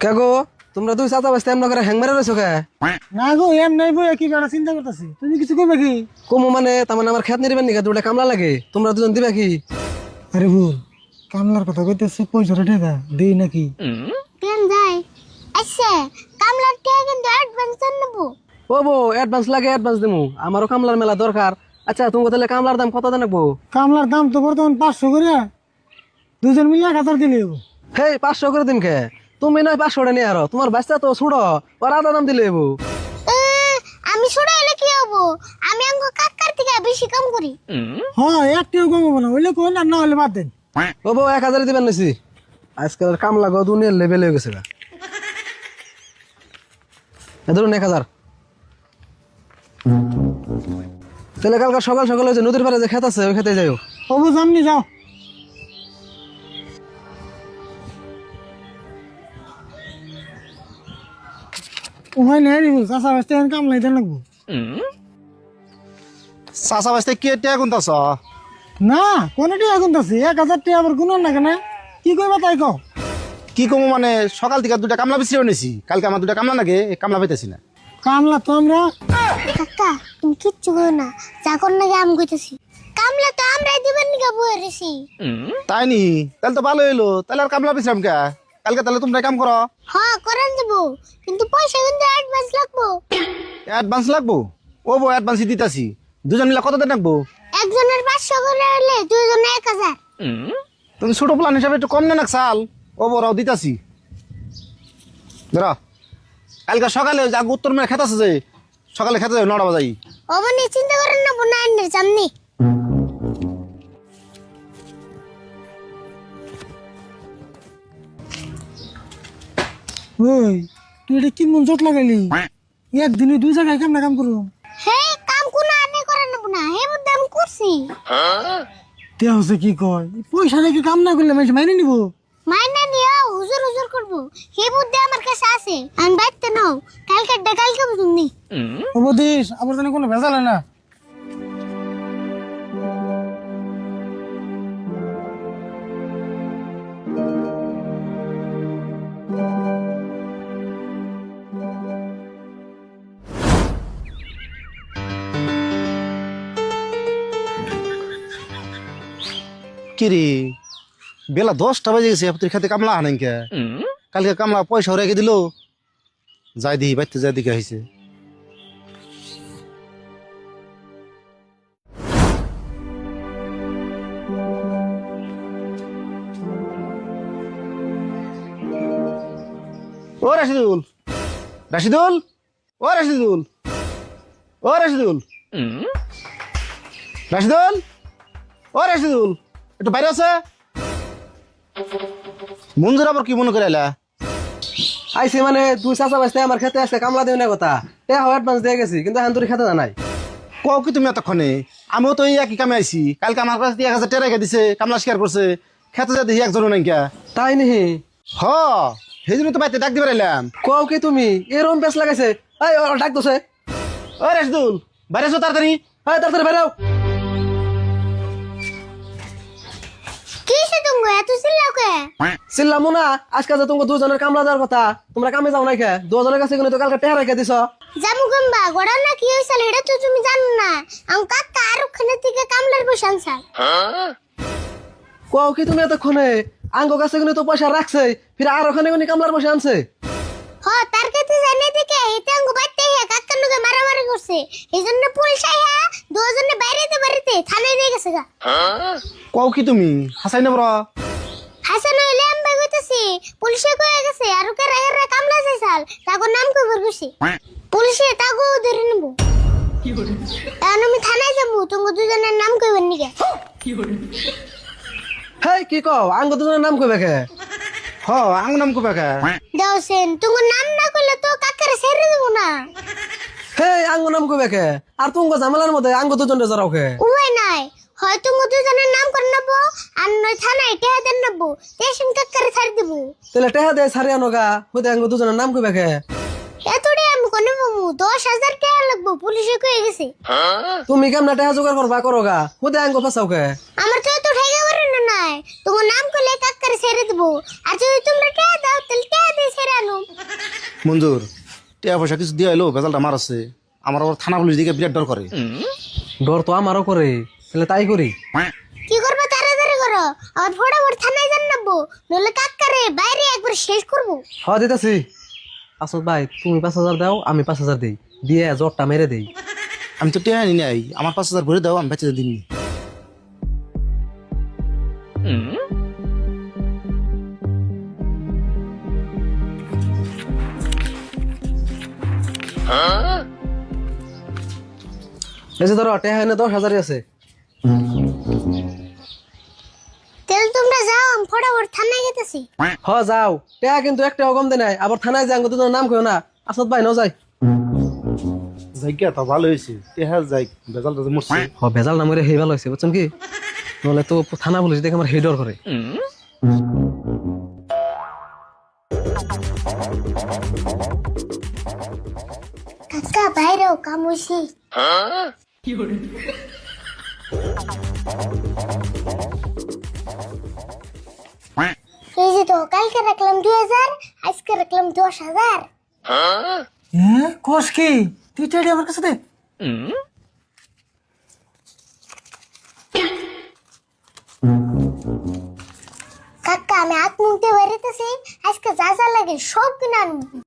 কে গো তোমরা দুই চাচা বাস্তে এমন করে হ্যাং মারে রয়েছো কে? না গো এম নাই বই কি বেড়া চিন্তা করতেছি তুমি কিছু কইবে কি? কমু মানে তার মানে আমার খেত নিবেন নাকি? দুটা কামলা লাগে, তোমরা দুজন দিবে কি? আরে ভুল কামলার কথা কইতেছে পয়সাটা টাকা দেই নাকি? কেন যাই আচ্ছা কামলার টাকা কিন্তু অ্যাডভান্স নেব। ও বো অ্যাডভান্স লাগে, অ্যাডভান্স দিমু, আমারও কামলার মেলা দরকার। আচ্ছা তুমি তাহলে কামলার দাম কত দেন রাখবো? কামলার দাম তো বর্তমান 500 করে, দুজন মিলে 1000 দিলে হইবো। হেই 500 করে দিন কে? তুমি নয় 500 নিয়ে আরো, তোমার বাচ্চা তো ছুড়ো, ওর আধা দাম দিলে হইবো। আমি ছোট হলে কি হবো? আমি আঙ্গ কাকার থেকে বেশি কাম করি। হ্যাঁ একটিও কম হবে না, হইলে কইন আর না হলে বাদ দেন। ও বো 1000 দিবেন নিছি, আজকাল কামলা গো দুনিয়ার লেভেল হয়ে গেছে গা। ধরুন 1000। তাহলে কালকে সকাল সকাল ওই যে নদীর পাড়ে যে খেত আছে ওই খেতে যাইও। ওবো সামনে যাও। ওখানে নেই রে চাষা বাস্তে কামলাই দেন লাগবো। চাষা বাসতে কি টিয়া গুনতাছ? না কোনটি এখন আছে 1000 টাকা আবার গুণ না কেন? কি কইবা তাই কও? কি কমু মানে সকাল থেকে দুটা কামলা বেশিও নিছি, কালকে আমার দুটা কামলা লাগে, কামলা পাইতেছি না। কামলা তো আমরা কাকা তুমি কিচ্ছু কই না, যা কর নাকি আমি কইতেছি। কামলা তো আমরাই দিবেন নিকা বই রেছি। তাই নি? তাহলে তো ভালো হইলো, তাহলে আর কামলা বেছিলাম কে? কালকে তাহলে তোমরা কাম করো। হ্যাঁ করেন দেব, কিন্তু পয়সা কিন্তু অ্যাডভান্স লাগবো। অ্যাডভান্স লাগবো? ও বো অ্যাডভান্সই দিতাছি। দুজন মিলে কত দেন রাখবো? একজনের 500 করে হলে দুইজনে 1000। তুমি ছোট প্ল্যান হিসাবে একটু কম নেন চাল। ও বড় দিতাছি ধরো। কালকে সকালে যা উত্তর মেয়ে খেতে আছে যে, সকালে খেতে যাবে 9টা বাজাই। অবনি চিন্তা করেন না বোনাইনের সামনে। ওই তুই এটা কি মন চোট লাগাইলি? একদিনে 2 জায়গায় কাম করবো। হে কাম কোন আনে করেন না, হে বুদ্ধি আমি করছি। তে হচ্ছে কি কয় পয়সা রেখে কাম না করলে মানুষ মাইনে নিবো। মাইনে নিয়া হুজুর হুজুর করব, হে বুদ্ধি আমার কাছে আছে। আমি বাইতে নাও, কালকে বুঝুননি। উপদেশ আবার জানি কোনো ভেজাল হয় না। কি রে বেলা 10টা বাজে গেছে, তুই খেতে কামলা আনেন কে? কালকে কামলা পয়সা রেখে দিল, যাই দিই বাইতে যাই দিকে হয়েছে। ও রাশিদুল, রাশিদুল, ও রাশিদুল, ও রাশিদুল, রাশিদুল, ও রাশিদুল, একটু বাইরে আছে। মঞ্জুর আবার কি মনে করে এলা? আইসি মানে দুই চাচা বাস্তে আমার খেতে আসছে কামলা দিও না কথা, টাকা অ্যাডভান্স দিয়ে গেছি, কিন্তু এখন তোর খেতে জানাই। কও কি তুমি এতক্ষণে? আমিও তো এই একই কামে আইছি, কালকে আমার কাছে 1000 টাকা রেখে দিছে, কামলা স্বীকার করছে, খেতে যা দেখি একজনও নাই কে। তাই নিহি? হ সেই জন্য তো বাইতে ডাক দিবার এলাম। কও কি তুমি এরকম বেশ লাগাইছে? এই ওর ডাক দোছে। ও রাশিদুল বাইরে এসো তাড়াতাড়ি। এই তাড়াতাড়ি বেরাও। কি সে তুমি এত চিল্লাও কে? চিল্লামু না, আজকে যে তোমাকে দুজনের কামলা দেওয়ার কথা, তোমরা কামে যাও নাই কে? দুজনের কাছে কিন্তু কালকে টাকা রেখে দিছ। জামু গম্বা গড়া না কি হইছিল এটা তো তুমি জানো না। আম কাকা আর ওখানে থেকে কামলার বসে আনছাল। কও কি তুমি এতক্ষণে? আঙ্গ কাছে কিন্তু তো পয়সা রাখছে, ফির আর ওখানে কোনি কামলার বসে আনছে। হ তার কাছে জানে থেকে এতে আঙ্গ বাইতে হে কাকার লগে মারামারি করছে, এইজন্য পুলিশ আইয়া দুজনে বাইরেতে থানায় নিয়ে গেছে গা। কও কি তুমি হাসাই না বড়? হাসান হইলে আমি কইতেছি পুলিশে কয়ে গেছে আর ওকে রাহের কামলা চাইছাল, তাগো নাম কই বলছি। পুলিশে তাগো ধরে নেব। এখন আমি থানায় যাবো, তোমার দুজনের নাম কইবেন নিকে। হেই কি কও আঙ্গ দুজনের নাম কইবে কে? হ আং নাম কবে কে? দাওসেন তোমার নাম না কইলে তো কাকারে ছেড়ে দেব না। হেই আঙ্গ নাম কইবে কে? আর তুমি ঝামেলার মধ্যে আঙ্গ দুজনে জড়াও কে? উপায় নাই, হয়তো তোমার দুজনের নাম করে নেবো আর নয় থানায় টেহা দেন নেবো, তেসিন কাকারে ছাড় দেবো। তাহলে টেহা দে ছাড়ি আনো গা, হইতে আঙ্গ দুজনের নাম কইবে কে? এতটাই আমি কোনে বাবু 10,000 টাকা লাগবো, পুলিশে কয়ে গেছে। তুমি কেমন টেহা জোগাড় করবা করো গা, হইতে আঙ্গ ফাঁসাও কে? আমার তো এত ঠেকা করে না নাই, তোমার নাম করলে কাকারে ছেড়ে দেবো। আর যদি তোমরা টেহা দাও তাহলে টেহা দিয়ে ছেড়ে আনো। মঞ্জুর টিয়া পয়সা কিছু দিয়ে এলো বেজালটা মারছে আমার আবার থানা পুলিশ দিকে বিরাট ডর করে। ডর তো আমারও করে, তাহলে তাই করি। কি করবো তাড়াতাড়ি করো, আবার ফটাফট থানায় যান নাবো, নইলে কাকারে বাইরে একবার শেষ করবো। দিতেছি। আসল ভাই তুমি 5,000 দাও, আমি 5,000 দেই, দিয়ে জটটা মেরে দেই। আমি তো টিয়া নি নাই, আমার 5,000 ভরে দাও, আমি বেঁচে দিন। এই যে ধরো টেহা এনে 10,000 আছে। তাহলে তোমরা যাও, আমি ফটাফট থানায় গেতেছি। যাও, টেহা কিন্তু একটাও কম দেয় নাই, আবার থানায় যাই দুজনের নাম কইও না। আসল ভাই ন যাই। জায়গা তো ভালো হয়েছে, টিয়া যাই বেজালটা যে মরছে। বেজাল না মরে হেই ভালো হয়েছে, বুঝছেন কি? নহলে তো থানা পুলিশ দেখে আমার হেডর করে। কাকা বাইরেও কাম হইছে। এই যে তো কালকে রাখলাম 2,000, আজকে রাখলাম 10,000। কোষ কি তুই টেডি আমার কাছে দে। কাকা আমি হাত মুখতে বেরিতেছি, আজকে যা যা লাগে সব কিনে আনবো।